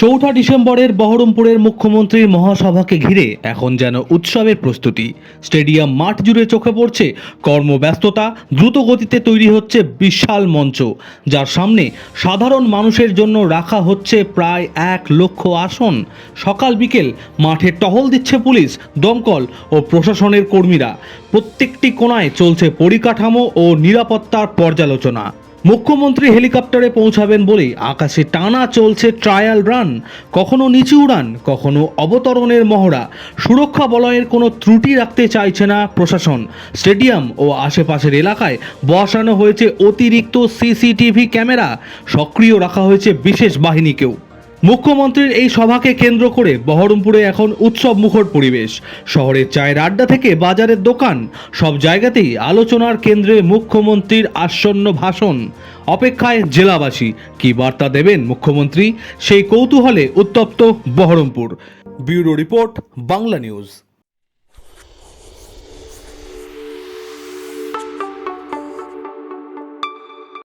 চৌঠা ডিসেম্বরের বহরমপুরের মুখ্যমন্ত্রীর মহাসভাকে ঘিরে এখন যেন উৎসবের প্রস্তুতি। স্টেডিয়াম মাঠ জুড়ে চোখে পড়ছে কর্মব্যস্ততা। দ্রুত গতিতে তৈরি হচ্ছে বিশাল মঞ্চ, যার সামনে সাধারণ মানুষের জন্য রাখা হচ্ছে প্রায় 1,00,000 আসন। সকাল বিকেল মাঠে টহল দিচ্ছে পুলিশ, দমকল ও প্রশাসনের কর্মীরা। প্রত্যেকটি কোণায় চলছে পরিকাঠামো ও নিরাপত্তার পর্যালোচনা। মুখ্যমন্ত্রী হেলিকপ্টারে পৌঁছাবেন বলেই আকাশে টানা চলছে ট্রায়াল রান। কখনো নিচু উড়ান, কখনো অবতরণের মহড়া। সুরক্ষা বলয়ের কোনো ত্রুটি রাখতে চাইছে না প্রশাসন। স্টেডিয়াম ও আশেপাশের এলাকায় বসানো হয়েছে অতিরিক্ত সিসিটিভি ক্যামেরা। সক্রিয় রাখা হয়েছে বিশেষ বাহিনীকেও। মুখ্যমন্ত্রীর এই সভাকে কেন্দ্র করে বহরমপুরে এখন উৎসব মুখর পরিবেশ। শহরের চায়ের আড্ডা থেকে বাজারের দোকান, সব জায়গাতেই আলোচনার কেন্দ্রে মুখ্যমন্ত্রীর আসন্ন ভাষণ। অপেক্ষায় জেলাবাসী, কী বার্তা দেবেন মুখ্যমন্ত্রী, সেই কৌতূহলে উত্তপ্ত Baharampur. Bureau report, Bangla news.